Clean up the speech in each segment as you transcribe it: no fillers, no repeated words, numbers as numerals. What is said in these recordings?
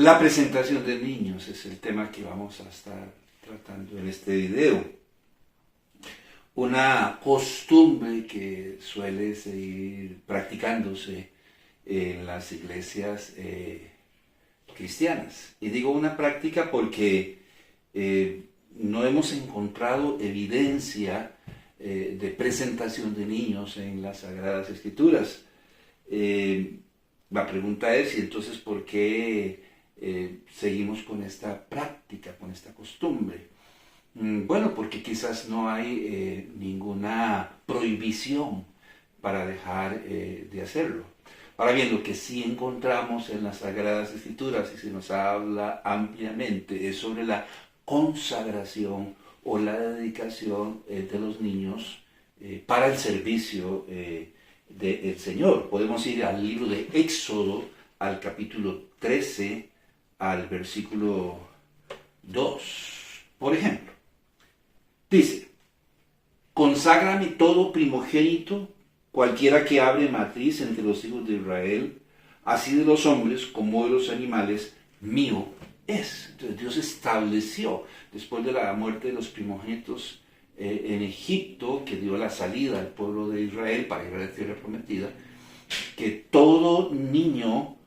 La presentación de niños es el tema que vamos a estar tratando en este video. Una costumbre que suele seguir practicándose en las iglesias cristianas. Y digo una práctica porque no hemos encontrado evidencia de presentación de niños en las Sagradas Escrituras. La pregunta es, ¿y entonces por qué seguimos con esta práctica, con esta costumbre? Bueno, porque quizás no hay ninguna prohibición para dejar de hacerlo. Ahora bien, lo que sí encontramos en las Sagradas Escrituras, y se nos habla ampliamente, es sobre la consagración o la dedicación de los niños para el servicio del Señor. Podemos ir al libro de Éxodo, al capítulo 13, al versículo 2. Por ejemplo, dice: conságrame todo primogénito, cualquiera que abre matriz entre los hijos de Israel, así de los hombres como de los animales, mío es. Entonces Dios estableció, después de la muerte de los primogénitos en Egipto, que dio la salida al pueblo de Israel para ir a la tierra prometida, que todo niño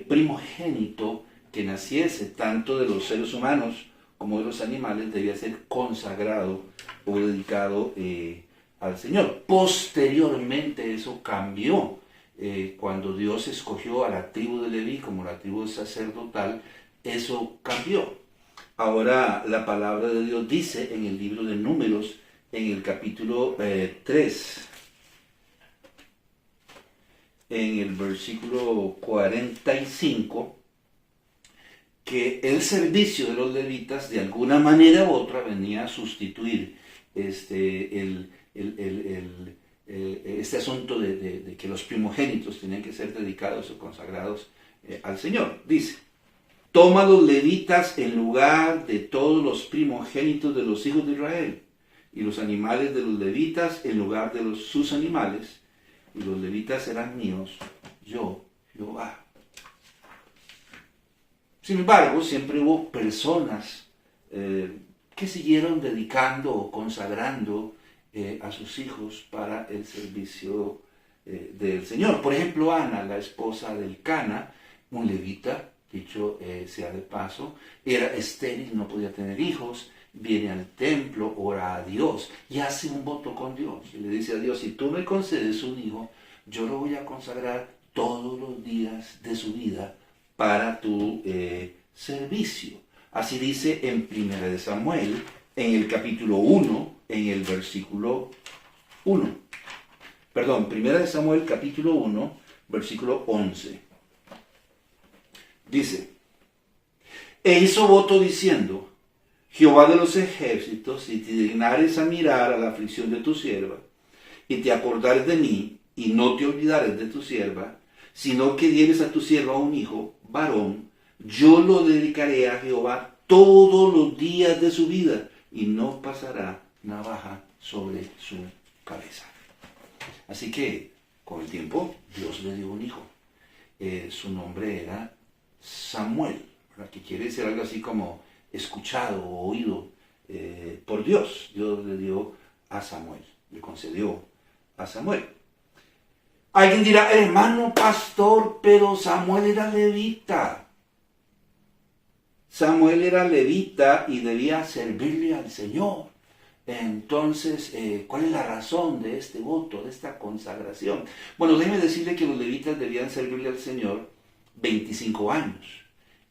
primogénito que naciese, tanto de los seres humanos como de los animales, debía ser consagrado o dedicado al Señor. Posteriormente eso cambió cuando Dios escogió a la tribu de Leví como la tribu sacerdotal. Eso cambió. Ahora la palabra de Dios dice en el libro de Números, en el capítulo 3, en el versículo 45, que el servicio de los levitas de alguna manera u otra venía a sustituir este asunto de que los primogénitos tenían que ser dedicados o consagrados al Señor. Dice: toma los levitas en lugar de todos los primogénitos de los hijos de Israel, y los animales de los levitas en lugar de sus animales, y los levitas serán míos, yo, Jehová. Sin embargo, siempre hubo personas que siguieron dedicando o consagrando a sus hijos para el servicio del Señor. Por ejemplo, Ana, la esposa del Cana, un levita, dicho sea de paso, era estéril, no podía tener hijos, viene al templo, ora a Dios y hace un voto con Dios. Y le dice a Dios: si tú me concedes un hijo, yo lo voy a consagrar todos los días de su vida para tu servicio. Así dice en 1 Samuel, en el capítulo 1, en el versículo 1. Perdón, 1 Samuel capítulo 1, versículo 11. Dice: e hizo voto diciendo: Jehová de los ejércitos, si te dignares a mirar a la aflicción de tu sierva, y te acordares de mí, y no te olvidares de tu sierva, sino que dieres a tu sierva un hijo varón, yo lo dedicaré a Jehová todos los días de su vida, y no pasará navaja sobre su cabeza. Así que, con el tiempo, Dios le dio un hijo. Su nombre era Samuel, ¿verdad? Que quiere decir algo así como escuchado o oído por Dios. Dios le dio a Samuel, le concedió a Samuel. Alguien dirá: hermano pastor, pero Samuel era levita. Samuel era levita y debía servirle al Señor. Entonces, ¿cuál es la razón de este voto, de esta consagración? Bueno, déjeme decirle que los levitas debían servirle al Señor 25 años,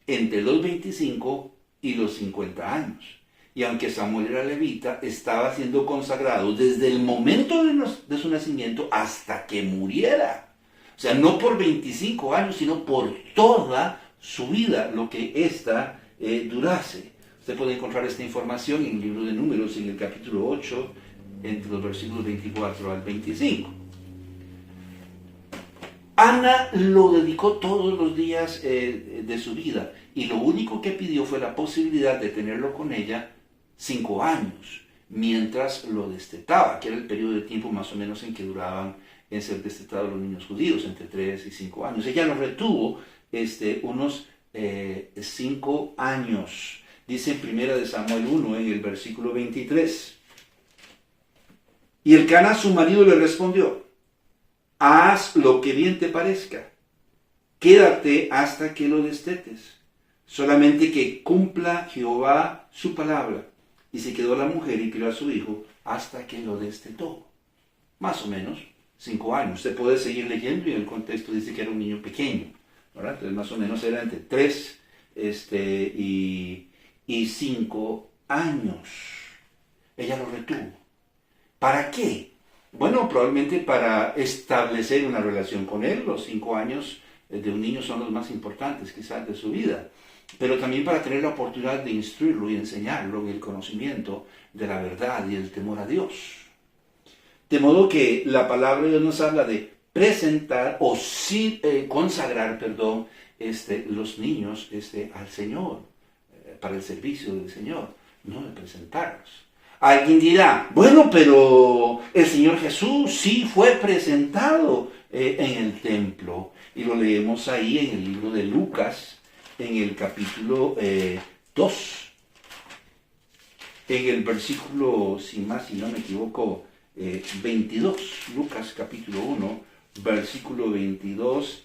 entre los 25 y los 50 años. Y aunque Samuel era levita, estaba siendo consagrado desde el momento de su nacimiento hasta que muriera. O sea, no por 25 años, sino por toda su vida, lo que ésta durase. Usted puede encontrar esta información en el libro de Números, en el capítulo 8, entre los versículos 24 al 25. Ana lo dedicó todos los días de su vida, y lo único que pidió fue la posibilidad de tenerlo con ella 5 años, mientras lo destetaba, que era el periodo de tiempo más o menos en que duraban en ser destetados los niños judíos, entre 3 y 5 años. Ella lo retuvo unos 5 años. Dice en 1 de Samuel 1, en el versículo 23. Y Elcana su marido le respondió: haz lo que bien te parezca, quédate hasta que lo destetes, solamente que cumpla Jehová su palabra. Y se quedó la mujer y crió a su hijo hasta que lo destetó. Más o menos 5 años. Usted puede seguir leyendo y en el contexto dice que era un niño pequeño, ¿verdad? Entonces más o menos era entre 3 y 5 años. Ella lo retuvo. ¿Para qué? Bueno, probablemente para establecer una relación con él. Los 5 años de un niño son los más importantes quizás de su vida. Pero también para tener la oportunidad de instruirlo y enseñarlo en el conocimiento de la verdad y el temor a Dios. De modo que la palabra de Dios nos habla de presentar o sí, consagrar, los niños al Señor, para el servicio del Señor, no de presentarlos. Alguien dirá: bueno, pero el Señor Jesús sí fue presentado en el templo. Y lo leemos ahí en el libro de Lucas, en el capítulo 2. En el versículo, si no me equivoco, 22. Lucas capítulo 1, versículo 22.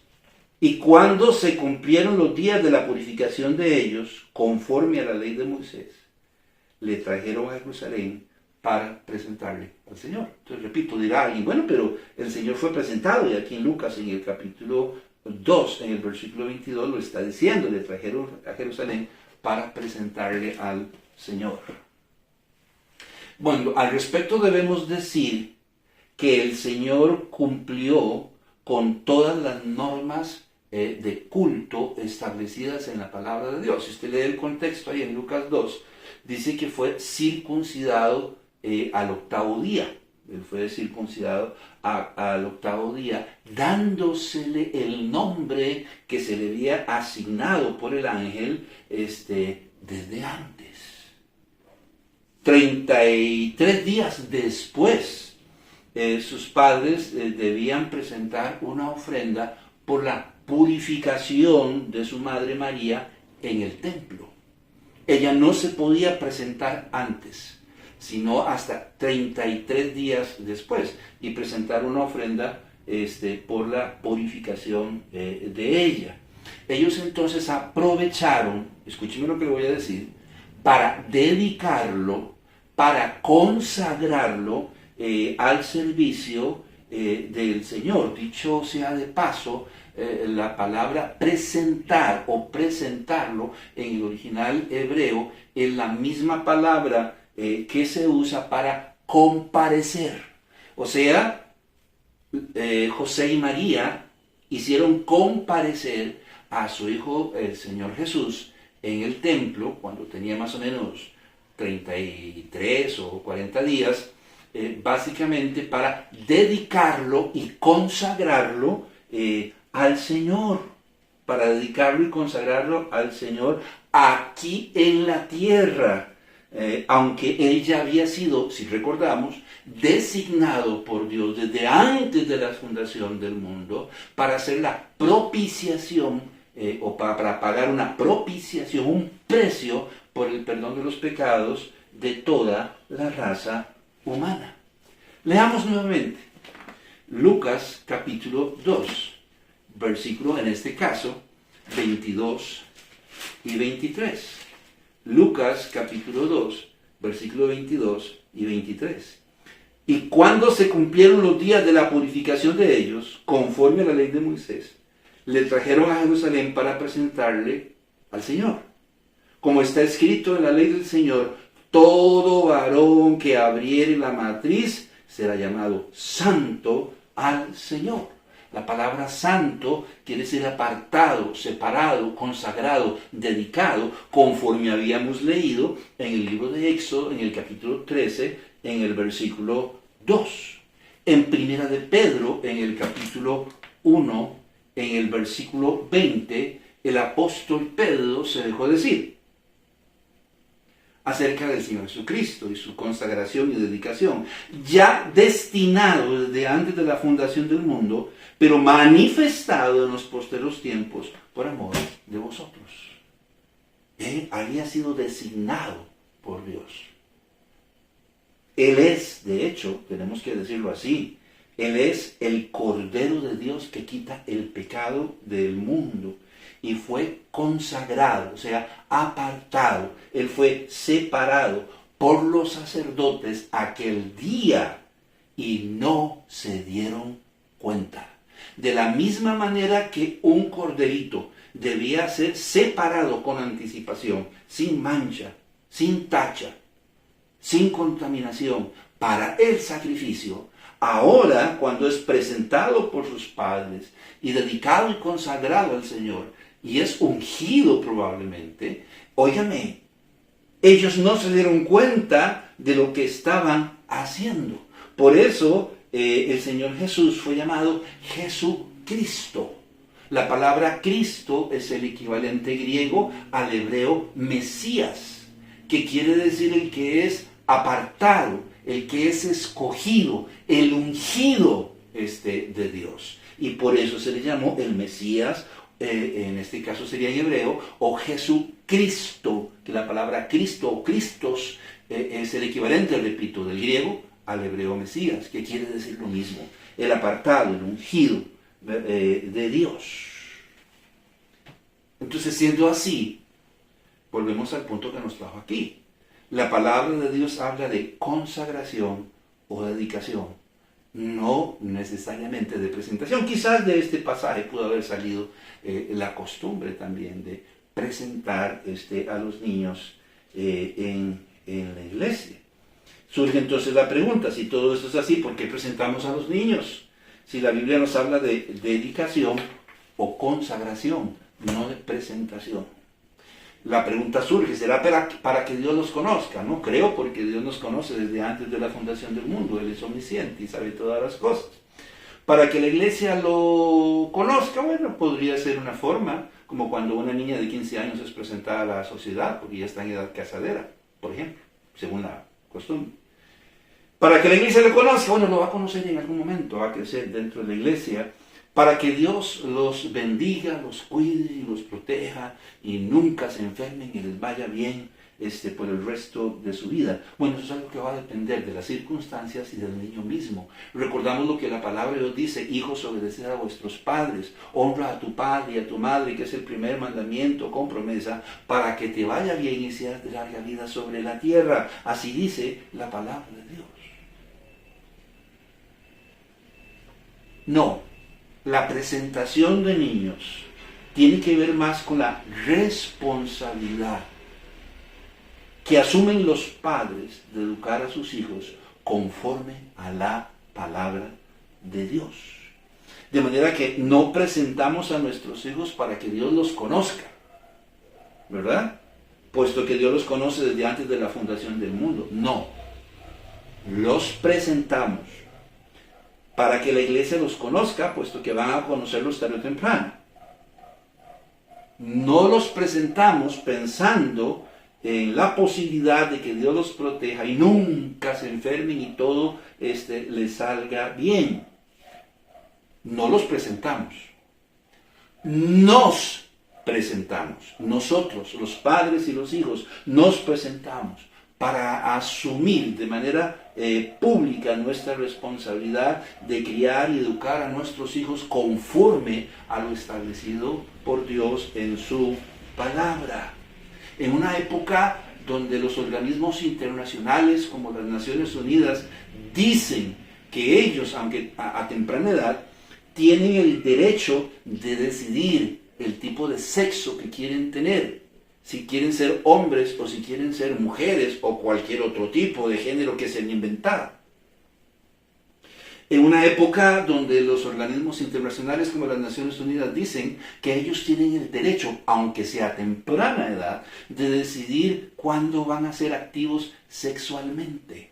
Y cuando se cumplieron los días de la purificación de ellos, conforme a la ley de Moisés, le trajeron a Jerusalén para presentarle al Señor. Entonces, repito, dirá alguien: bueno, pero el Señor fue presentado, y aquí en Lucas, en el capítulo 2, en el versículo 22, lo está diciendo: le trajeron a Jerusalén para presentarle al Señor. Bueno, al respecto debemos decir que el Señor cumplió con todas las normas de culto establecidas en la palabra de Dios. Si usted lee el contexto ahí en Lucas 2, dice que fue circuncidado al 8º día. Él fue circuncidado al 8º día, dándosele el nombre que se le había asignado por el ángel desde antes. 33 días después, sus padres debían presentar una ofrenda por la purificación de su madre María en el templo. Ella no se podía presentar antes, sino hasta 33 días después, y presentar una ofrenda por la purificación de ella. Ellos entonces aprovecharon, escúcheme lo que le voy a decir, para dedicarlo, para consagrarlo al servicio del Señor. Dicho sea de paso, la palabra presentar o presentarlo en el original hebreo es la misma palabra que se usa para comparecer. O sea, José y María hicieron comparecer a su hijo, el Señor Jesús, en el templo cuando tenía más o menos 33 o 40 días, básicamente para dedicarlo y consagrarlo al Señor, para dedicarlo y consagrarlo al Señor aquí en la tierra, aunque él ya había sido, si recordamos, designado por Dios desde antes de la fundación del mundo para hacer la propiciación o para pagar una propiciación, un precio por el perdón de los pecados de toda la raza humana. Leamos nuevamente Lucas capítulo 2, versículo, en este caso, 22 y 23. Lucas capítulo 2, versículo 22 y 23. Y cuando se cumplieron los días de la purificación de ellos, conforme a la ley de Moisés, le trajeron a Jerusalén para presentarle al Señor. Como está escrito en la ley del Señor: todo varón que abriere la matriz será llamado santo al Señor. La palabra santo quiere decir apartado, separado, consagrado, dedicado, conforme habíamos leído en el libro de Éxodo, en el capítulo 13, en el versículo 2. En Primera de Pedro, en el capítulo 1, en el versículo 20, el apóstol Pedro se dejó decir: acerca del Señor Jesucristo y su consagración y dedicación, ya destinado desde antes de la fundación del mundo, pero manifestado en los posteros tiempos por amor de vosotros. Él había sido designado por Dios. Él es, de hecho, tenemos que decirlo así, Él es el Cordero de Dios que quita el pecado del mundo. Y fue consagrado, o sea, apartado. Él fue separado por los sacerdotes aquel día y no se dieron cuenta. De la misma manera que un corderito debía ser separado con anticipación, sin mancha, sin tacha, sin contaminación, para el sacrificio. Ahora, cuando es presentado por sus padres y dedicado y consagrado al Señor, y es ungido probablemente, óigame, ellos no se dieron cuenta de lo que estaban haciendo. Por eso el Señor Jesús fue llamado Jesucristo. La palabra Cristo es el equivalente griego al hebreo Mesías, que quiere decir el que es apartado, el que es escogido, el ungido de Dios. Y por eso se le llamó el Mesías, en este caso sería en hebreo, o Jesucristo, que la palabra Cristo o Cristos es el equivalente, repito, del griego al hebreo Mesías, que quiere decir lo mismo, el apartado, el ungido de Dios. Entonces, siendo así, volvemos al punto que nos trajo aquí. La palabra de Dios habla de consagración o dedicación, no necesariamente de presentación. Quizás de este pasaje pudo haber salido la costumbre también de presentar a los niños en la iglesia. Surge entonces la pregunta, si todo esto es así, ¿por qué presentamos a los niños? Si la Biblia nos habla de dedicación o consagración, no de presentación. La pregunta surge, ¿será para que Dios los conozca? No creo, porque Dios nos conoce desde antes de la fundación del mundo. Él es omnisciente y sabe todas las cosas. Para que la iglesia lo conozca, bueno, podría ser una forma, como cuando una niña de 15 años es presentada a la sociedad, porque ya está en edad casadera, por ejemplo, según la costumbre. Para que la iglesia lo conozca, bueno, lo va a conocer en algún momento, va a crecer dentro de la iglesia, para que Dios los bendiga, los cuide y los proteja y nunca se enfermen y les vaya bien por el resto de su vida. Bueno, eso es algo que va a depender de las circunstancias y del niño mismo. Recordamos lo que la palabra de Dios dice: hijos, obedeced a vuestros padres, honra a tu padre y a tu madre, que es el primer mandamiento con promesa, para que te vaya bien y seas de larga vida sobre la tierra. Así dice la palabra de Dios. No. La presentación de niños tiene que ver más con la responsabilidad que asumen los padres de educar a sus hijos conforme a la palabra de Dios. De manera que no presentamos a nuestros hijos para que Dios los conozca, ¿verdad? Puesto que Dios los conoce desde antes de la fundación del mundo. No, los presentamos para que la iglesia los conozca, puesto que van a conocerlos tarde o temprano. No los presentamos pensando en la posibilidad de que Dios los proteja y nunca se enfermen y todo les salga bien. No los presentamos. Nos presentamos. Nosotros, los padres y los hijos, nos presentamos para asumir de manera pública nuestra responsabilidad de criar y educar a nuestros hijos conforme a lo establecido por Dios en su palabra. En una época donde los organismos internacionales como las Naciones Unidas dicen que ellos, aunque a temprana edad, tienen el derecho de decidir el tipo de sexo que quieren tener, si quieren ser hombres o si quieren ser mujeres o cualquier otro tipo de género que se han inventado. En una época donde los organismos internacionales como las Naciones Unidas dicen que ellos tienen el derecho, aunque sea a temprana edad, de decidir cuándo van a ser activos sexualmente.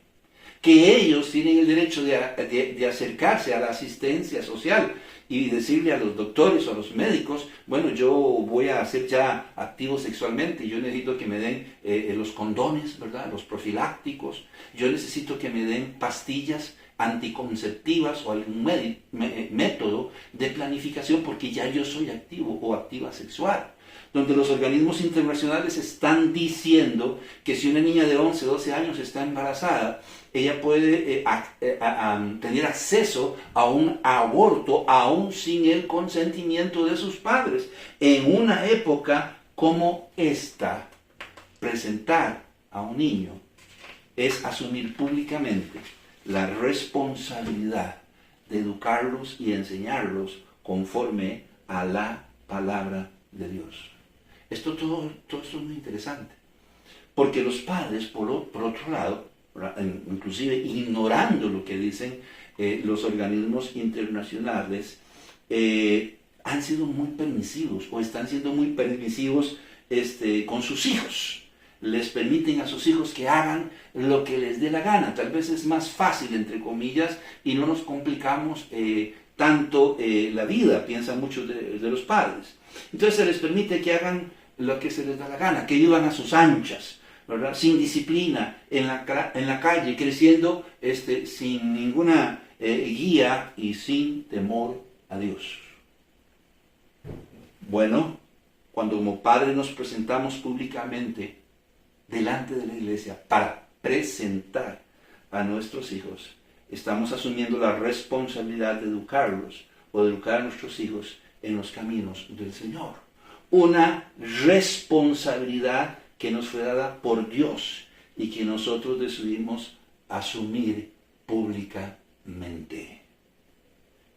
que ellos tienen el derecho de acercarse a la asistencia social y decirle a los doctores o a los médicos, bueno, yo voy a ser ya activo sexualmente, yo necesito que me den los condones, ¿verdad? Los profilácticos, yo necesito que me den pastillas anticonceptivas o algún método de planificación porque ya yo soy activo o activa sexual. Donde los organismos internacionales están diciendo que si una niña de 11, 12 años está embarazada, ella puede tener acceso a un aborto aún sin el consentimiento de sus padres. En una época como esta, presentar a un niño es asumir públicamente la responsabilidad de educarlos y enseñarlos conforme a la palabra de Dios. Todo esto es muy interesante, porque los padres, por otro lado, inclusive ignorando lo que dicen los organismos internacionales, han sido muy permisivos o están siendo muy permisivos con sus hijos. Les permiten a sus hijos que hagan lo que les dé la gana. Tal vez es más fácil, entre comillas, y no nos complicamos tanto la vida, piensan muchos de los padres. Entonces se les permite que hagan lo que se les da la gana, que vivan a sus anchas, ¿verdad? Sin disciplina, en la calle, creciendo sin ninguna guía y sin temor a Dios. Bueno, cuando como padres nos presentamos públicamente delante de la iglesia para presentar a nuestros hijos, estamos asumiendo la responsabilidad de educarlos o de educar a nuestros hijos en los caminos del Señor. Una responsabilidad que nos fue dada por Dios y que nosotros decidimos asumir públicamente.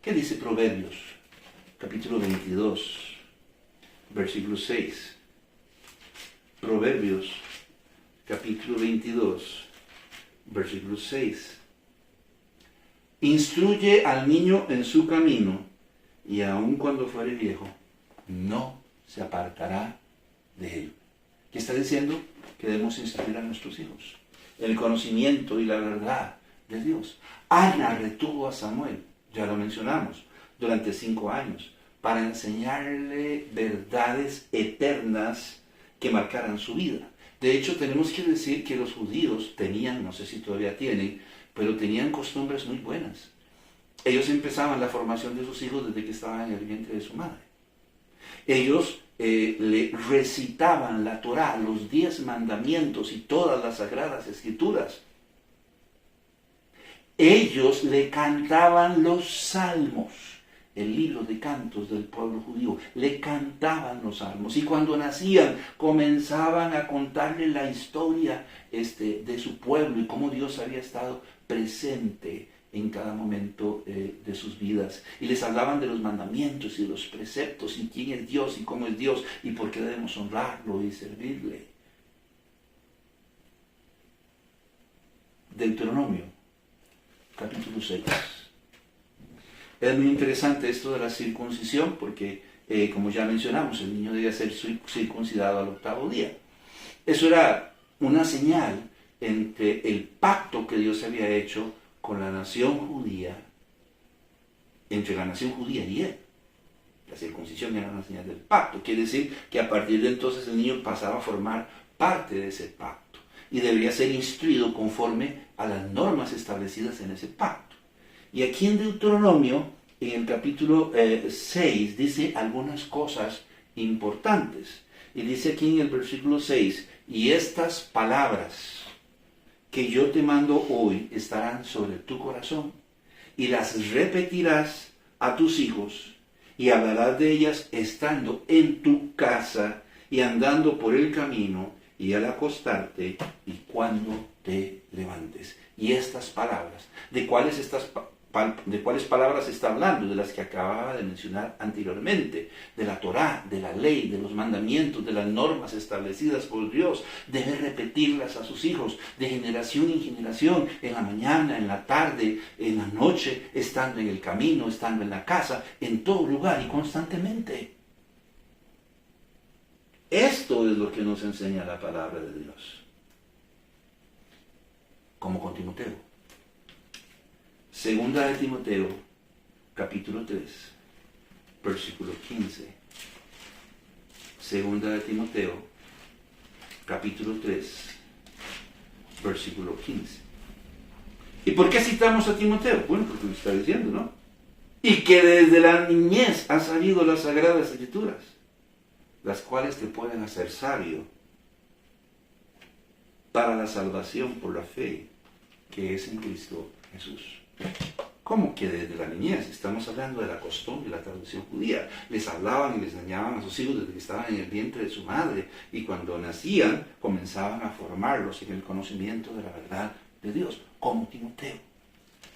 ¿Qué dice Proverbios? Capítulo 22, versículo 6. Proverbios, capítulo 22, versículo 6. Instruye al niño en su camino, y aun cuando fuere viejo, no se apartará de él. ¿Qué está diciendo? Que debemos instruir a nuestros hijos en el conocimiento y la verdad de Dios. Ana retuvo a Samuel, ya lo mencionamos, durante 5 años, para enseñarle verdades eternas que marcaran su vida. De hecho, tenemos que decir que los judíos tenían, no sé si todavía tienen, pero tenían costumbres muy buenas. Ellos empezaban la formación de sus hijos desde que estaban en el vientre de su madre. Ellos le recitaban la Torá, los 10 mandamientos y todas las sagradas escrituras. Ellos le cantaban los salmos, el libro de cantos del pueblo judío. Le cantaban los salmos y cuando nacían comenzaban a contarle la historia de su pueblo y cómo Dios había estado presente en cada momento de sus vidas. Y les hablaban de los mandamientos y de los preceptos y quién es Dios y cómo es Dios y por qué debemos honrarlo y servirle. Deuteronomio, capítulo 6. Es muy interesante esto de la circuncisión porque, como ya mencionamos, el niño debía ser circuncidado al 8º día. Eso era una señal entre el pacto que Dios había hecho con la nación judía, entre la nación judía y él. La circuncisión era una señal del pacto. Quiere decir que a partir de entonces el niño pasaba a formar parte de ese pacto y debería ser instruido conforme a las normas establecidas en ese pacto. Y aquí en Deuteronomio, en el capítulo 6, dice algunas cosas importantes. Y dice aquí en el versículo 6, y estas palabras que yo te mando hoy estarán sobre tu corazón, y las repetirás a tus hijos, y hablarás de ellas estando en tu casa, y andando por el camino, y al acostarte, y cuando te levantes. Y estas palabras, ¿de cuáles palabras está hablando? De las que acababa de mencionar anteriormente, de la Torá, de la ley, de los mandamientos, de las normas establecidas por Dios. Debe repetirlas a sus hijos, de generación en generación, en la mañana, en la tarde, en la noche, estando en el camino, estando en la casa, en todo lugar y constantemente. Esto es lo que nos enseña la palabra de Dios. Como con Timoteo. Segunda de Timoteo, capítulo 3, versículo 15. Segunda de Timoteo, capítulo 3, versículo 15. ¿Y por qué citamos a Timoteo? Bueno, porque lo está diciendo, ¿no? Y que desde la niñez ha sabido las Sagradas Escrituras, las cuales te pueden hacer sabio para la salvación por la fe que es en Cristo Jesús. ¿Cómo que desde la niñez? Estamos hablando de la costumbre, la tradición judía. Les hablaban y les enseñaban a sus hijos desde que estaban en el vientre de su madre, y cuando nacían comenzaban a formarlos en el conocimiento de la verdad de Dios, como Timoteo.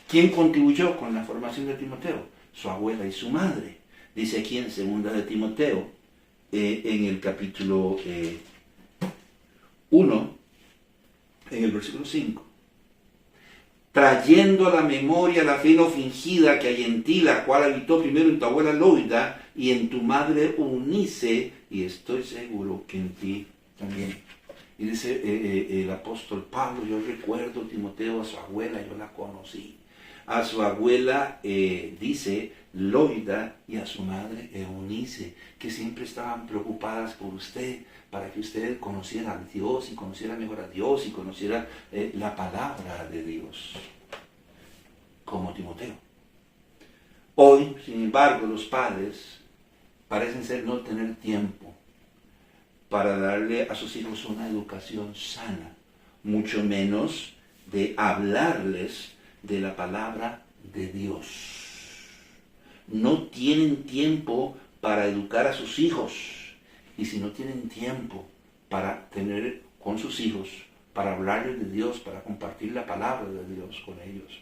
¿Quién contribuyó con la formación de Timoteo? Su abuela y su madre. Dice aquí en segunda de Timoteo, en el capítulo 1, en el versículo 5. Trayendo a la memoria la fe no fingida que hay en ti, la cual habitó primero en tu abuela Loida y en tu madre Eunice, y estoy seguro que en ti también. Y dice el apóstol Pablo, yo recuerdo Timoteo a su abuela, yo la conocí. A su abuela, dice, Loida, y a su madre Eunice, que siempre estaban preocupadas por usted, para que usted conociera a Dios y conociera mejor a Dios y conociera la palabra de Dios, como Timoteo. Hoy, sin embargo, los padres parecen ser no tener tiempo para darle a sus hijos una educación sana, mucho menos de hablarles de la palabra de Dios. No tienen tiempo para educar a sus hijos. Y si no tienen tiempo para tener con sus hijos, para hablarles de Dios, para compartir la palabra de Dios con ellos,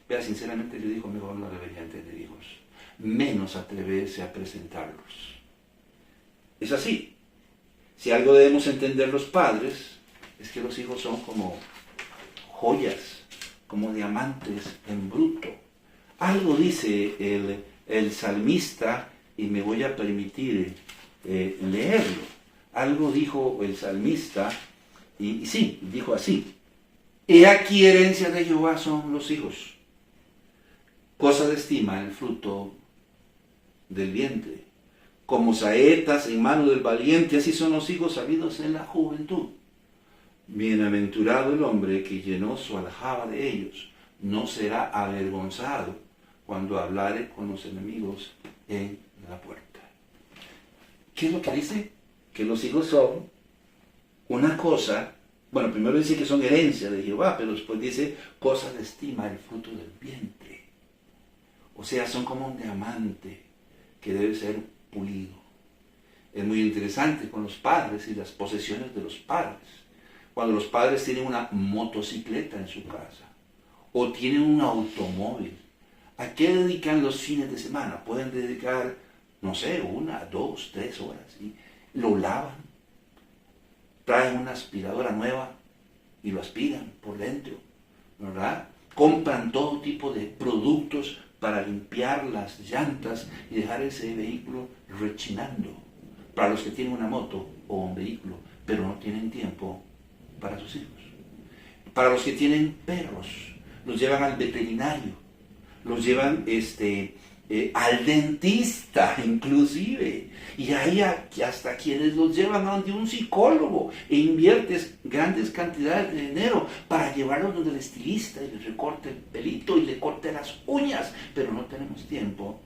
vea, sinceramente yo digo, mejor no deberían tener hijos, menos atreverse a presentarlos. Es así. Si algo debemos entender los padres, es que los hijos son como joyas, como diamantes en bruto. Algo dice el salmista, y me voy a permitir leerlo. Algo dijo el salmista, y sí, dijo así: he aquí herencia de Jehová son los hijos, cosa de estima el fruto del vientre, como saetas en mano del valiente, así son los hijos sabidos en la juventud. Bienaventurado el hombre que llenó su aljaba de ellos, no será avergonzado cuando hablare con los enemigos en la puerta. ¿Qué es lo que dice? Que los hijos son una cosa, bueno, primero dice que son herencia de Jehová, pero después dice cosa de estima, el fruto del vientre. O sea, son como un diamante que debe ser pulido. Es muy interesante con los padres y las posesiones de los padres. Cuando los padres tienen una motocicleta en su casa o tienen un automóvil, ¿a qué dedican los fines de semana? Pueden dedicar, no sé, 1, 2, 3 horas. ¿Sí? Lo lavan, traen una aspiradora nueva y lo aspiran por dentro, ¿verdad? Compran todo tipo de productos para limpiar las llantas y dejar ese vehículo rechinando. Para los que tienen una moto o un vehículo, pero no tienen tiempo para sus hijos. Para los que tienen perros, los llevan al veterinario, los llevan al dentista inclusive, y hay hasta quienes los llevan ante un psicólogo e inviertes grandes cantidades de dinero para llevarlos donde el estilista y les recorte el pelito y le corte las uñas, pero no tenemos tiempo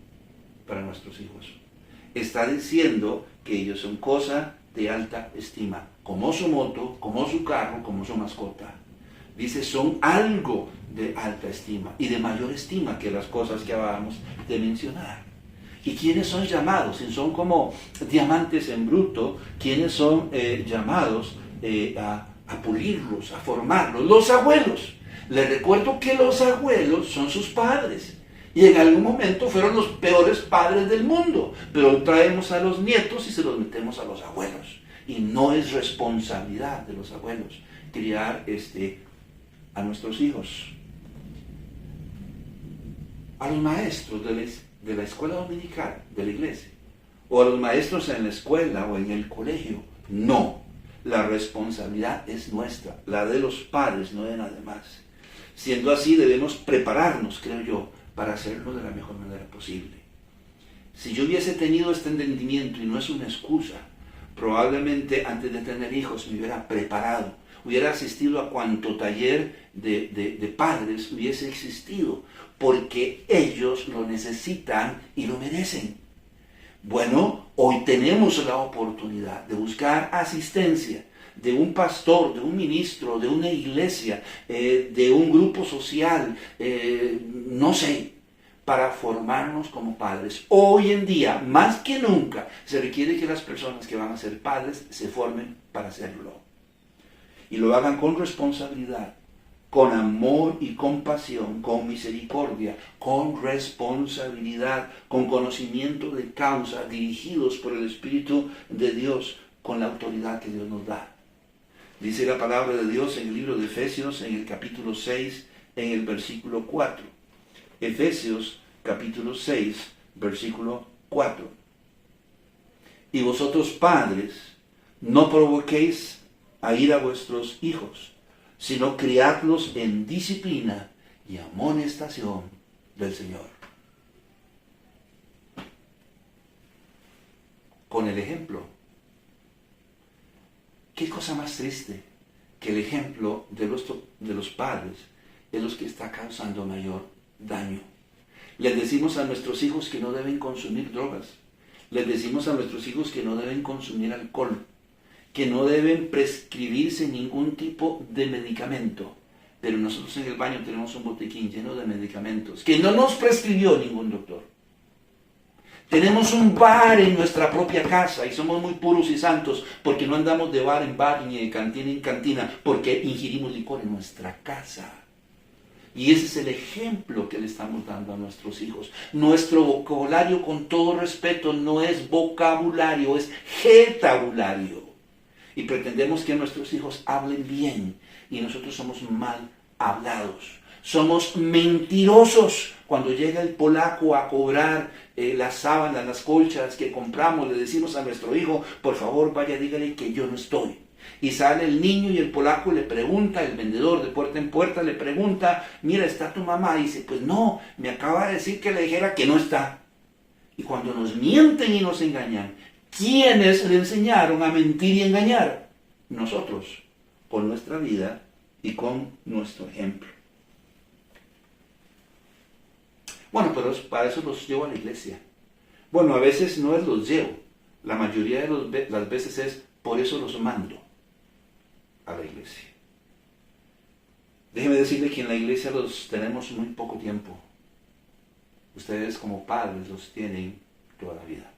para nuestros hijos. Está diciendo que ellos son cosa de alta estima, como su moto, como su carro, como su mascota. Dice, son algo de alta estima y de mayor estima que las cosas que acabamos de mencionar. ¿Y quiénes son llamados? Si son como diamantes en bruto, ¿quiénes son llamados a pulirlos, a formarlos? Los abuelos. Les recuerdo que los abuelos son sus padres. Y en algún momento fueron los peores padres del mundo. Pero traemos a los nietos y se los metemos a los abuelos. Y no es responsabilidad de los abuelos criar a nuestros hijos. A los maestros de la escuela dominical, de la iglesia, o a los maestros en la escuela o en el colegio, no. La responsabilidad es nuestra, la de los padres, no de nadie más. Siendo así, debemos prepararnos, creo yo, para hacerlo de la mejor manera posible. Si yo hubiese tenido este entendimiento, y no es una excusa, probablemente antes de tener hijos me hubiera preparado, hubiera asistido a cuanto taller de padres hubiese existido, porque ellos lo necesitan y lo merecen. Bueno, hoy tenemos la oportunidad de buscar asistencia de un pastor, de un ministro, de una iglesia, de un grupo social, no sé, para formarnos como padres. Hoy en día, más que nunca, se requiere que las personas que van a ser padres se formen para hacerlo. Y lo hagan con responsabilidad, con amor y compasión, con misericordia, con responsabilidad, con conocimiento de causa, dirigidos por el Espíritu de Dios, con la autoridad que Dios nos da. Dice la palabra de Dios en el libro de Efesios, en el capítulo 6, en el versículo 4. Efesios, capítulo 6, versículo 4. Y vosotros, padres, no provoquéis a ir a vuestros hijos, sino criadlos en disciplina y amonestación del Señor. Con el ejemplo. ¿Qué cosa más triste que el ejemplo de los padres es los que está causando mayor daño? Les decimos a nuestros hijos que no deben consumir drogas. Les decimos a nuestros hijos que no deben consumir alcohol, que no deben prescribirse ningún tipo de medicamento. Pero nosotros en el baño tenemos un botiquín lleno de medicamentos que no nos prescribió ningún doctor. Tenemos un bar en nuestra propia casa y somos muy puros y santos porque no andamos de bar en bar ni de cantina en cantina, porque ingerimos licor en nuestra casa. Y ese es el ejemplo que le estamos dando a nuestros hijos. Nuestro vocabulario, con todo respeto, no es vocabulario, es getabulario. Y pretendemos que nuestros hijos hablen bien y nosotros somos mal hablados. Somos mentirosos. Cuando llega el polaco a cobrar las sábanas, las colchas que compramos, le decimos a nuestro hijo, por favor vaya, dígale que yo no estoy. Y sale el niño y el polaco le pregunta, el vendedor de puerta en puerta le pregunta, mira, ¿está tu mamá? Y dice, pues no, me acaba de decir que le dijera que no está. Y cuando nos mienten y nos engañan, ¿quiénes le enseñaron a mentir y engañar? Nosotros, con nuestra vida y con nuestro ejemplo. Bueno, pero para eso los llevo a la iglesia. Bueno, a veces no es los llevo. La mayoría de las veces es por eso los mando a la iglesia. Déjeme decirle que en la iglesia los tenemos muy poco tiempo. Ustedes como padres los tienen toda la vida.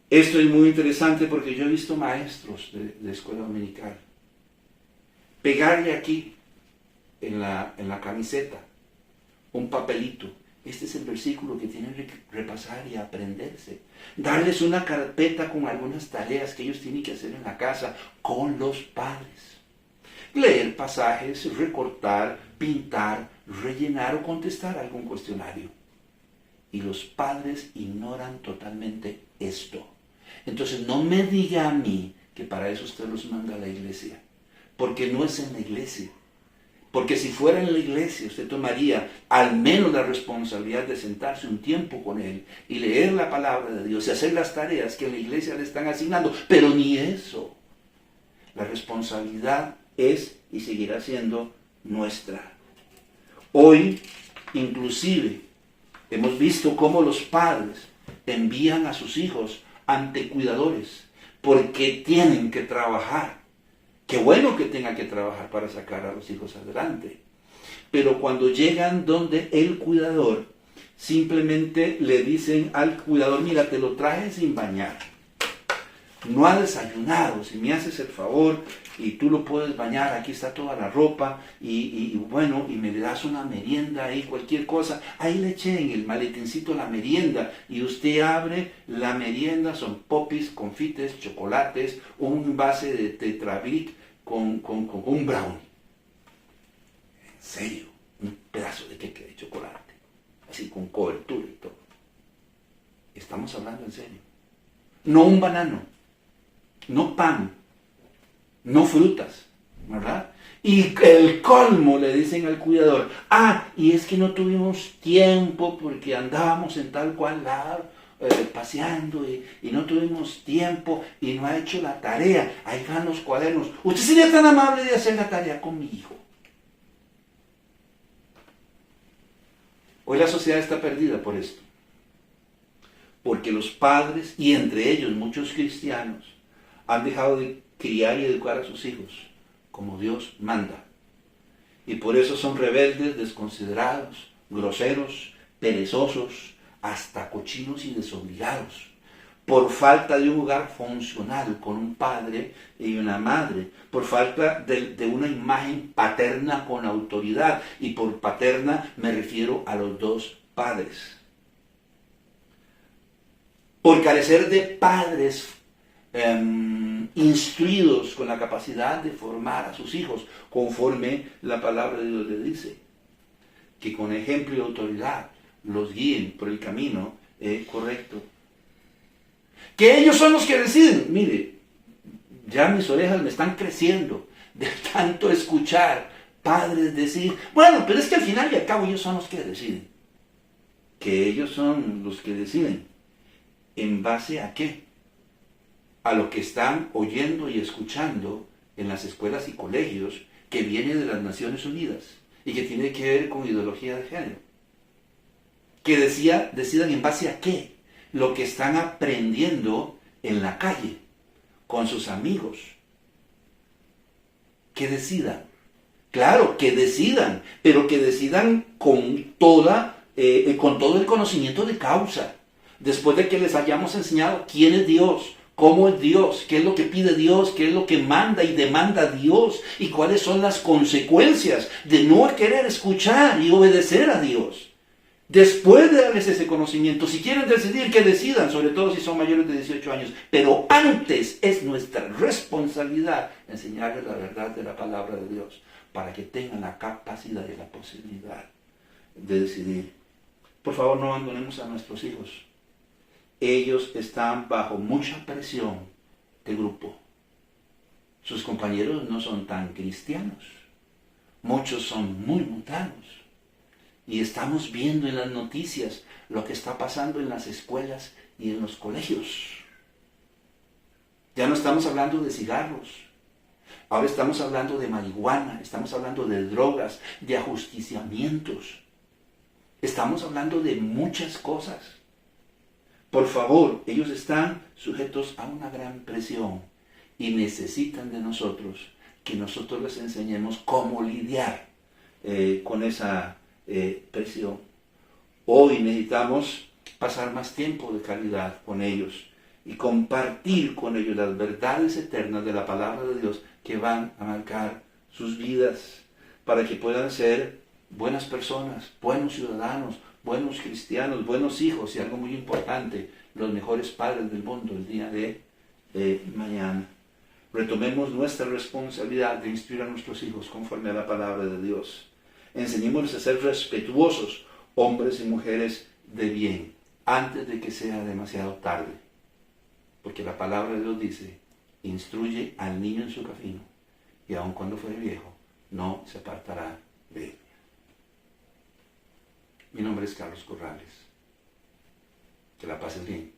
Esto es muy interesante porque yo he visto maestros de escuela dominical pegarle aquí en la camiseta un papelito. Este es el versículo que tienen que repasar y aprenderse. Darles una carpeta con algunas tareas que ellos tienen que hacer en la casa con los padres. Leer pasajes, recortar, pintar, rellenar o contestar algún cuestionario. Y los padres ignoran totalmente esto. Entonces no me diga a mí que para eso usted los manda a la iglesia. Porque no es en la iglesia. Porque si fuera en la iglesia, usted tomaría al menos la responsabilidad de sentarse un tiempo con él y leer la palabra de Dios y hacer las tareas que en la iglesia le están asignando. Pero ni eso. La responsabilidad es y seguirá siendo nuestra. Hoy, inclusive, hemos visto cómo los padres envían a sus hijos ante cuidadores porque tienen que trabajar. Qué bueno que tenga que trabajar para sacar a los hijos adelante. Pero cuando llegan donde el cuidador, simplemente le dicen al cuidador, mira, te lo traje sin bañar. No ha desayunado, si me haces el favor y tú lo puedes bañar, aquí está toda la ropa y bueno, y me le das una merienda ahí, cualquier cosa. Ahí le eché en el maletincito la merienda y usted abre la merienda, son popis, confites, chocolates, un base de Tetrabric con un brownie. En serio, un pedazo de queque de chocolate, así con cobertura y todo. Estamos hablando en serio. No un banano. No pan, no frutas, ¿verdad? Y el colmo le dicen al cuidador, y es que no tuvimos tiempo porque andábamos en tal cual lado, paseando y no tuvimos tiempo y no ha hecho la tarea. Ahí van los cuadernos. Usted sería tan amable de hacer la tarea con mi hijo. Hoy la sociedad está perdida por esto. Porque los padres, y entre ellos muchos cristianos, han dejado de criar y educar a sus hijos como Dios manda. Y por eso son rebeldes, desconsiderados, groseros, perezosos, hasta cochinos y desobligados. Por falta de un hogar funcional con un padre y una madre. Por falta de una imagen paterna con autoridad. Y por paterna me refiero a los dos padres. Por carecer de padres instruidos con la capacidad de formar a sus hijos, conforme la palabra de Dios le dice, que con ejemplo y autoridad los guíen por el camino correcto. Que ellos son los que deciden. Mire, ya mis orejas me están creciendo de tanto escuchar padres decir, bueno, pero es que al final y al cabo ellos son los que deciden. Que ellos son los que deciden. ¿En base a qué? A lo que están oyendo y escuchando en las escuelas y colegios que viene de las Naciones Unidas y que tiene que ver con ideología de género. Que decidan en base a qué. Lo que están aprendiendo en la calle, con sus amigos. Que decidan. Claro, que decidan, pero que decidan con todo el conocimiento de causa. Después de que les hayamos enseñado quién es Dios, cómo es Dios, qué es lo que pide Dios, qué es lo que manda y demanda Dios y cuáles son las consecuencias de no querer escuchar y obedecer a Dios. Después de darles ese conocimiento, si quieren decidir, que decidan, sobre todo si son mayores de 18 años. Pero antes es nuestra responsabilidad enseñarles la verdad de la palabra de Dios para que tengan la capacidad y la posibilidad de decidir. Por favor, no abandonemos a nuestros hijos. Ellos están bajo mucha presión de grupo. Sus compañeros no son tan cristianos. Muchos son muy mundanos. Y estamos viendo en las noticias lo que está pasando en las escuelas y en los colegios. Ya no estamos hablando de cigarros. Ahora estamos hablando de marihuana, estamos hablando de drogas, de ajusticiamientos. Estamos hablando de muchas cosas. Por favor, ellos están sujetos a una gran presión y necesitan de nosotros que nosotros les enseñemos cómo lidiar con esa presión. Hoy necesitamos pasar más tiempo de calidad con ellos y compartir con ellos las verdades eternas de la palabra de Dios que van a marcar sus vidas para que puedan ser buenas personas, buenos ciudadanos, buenos cristianos, buenos hijos y algo muy importante, los mejores padres del mundo el día de mañana. Retomemos nuestra responsabilidad de instruir a nuestros hijos conforme a la palabra de Dios. Enseñémosles a ser respetuosos, hombres y mujeres de bien, antes de que sea demasiado tarde. Porque la palabra de Dios dice, instruye al niño en su camino, y aun cuando fuere viejo, no se apartará de él. Mi nombre es Carlos Corrales. Que la pases bien.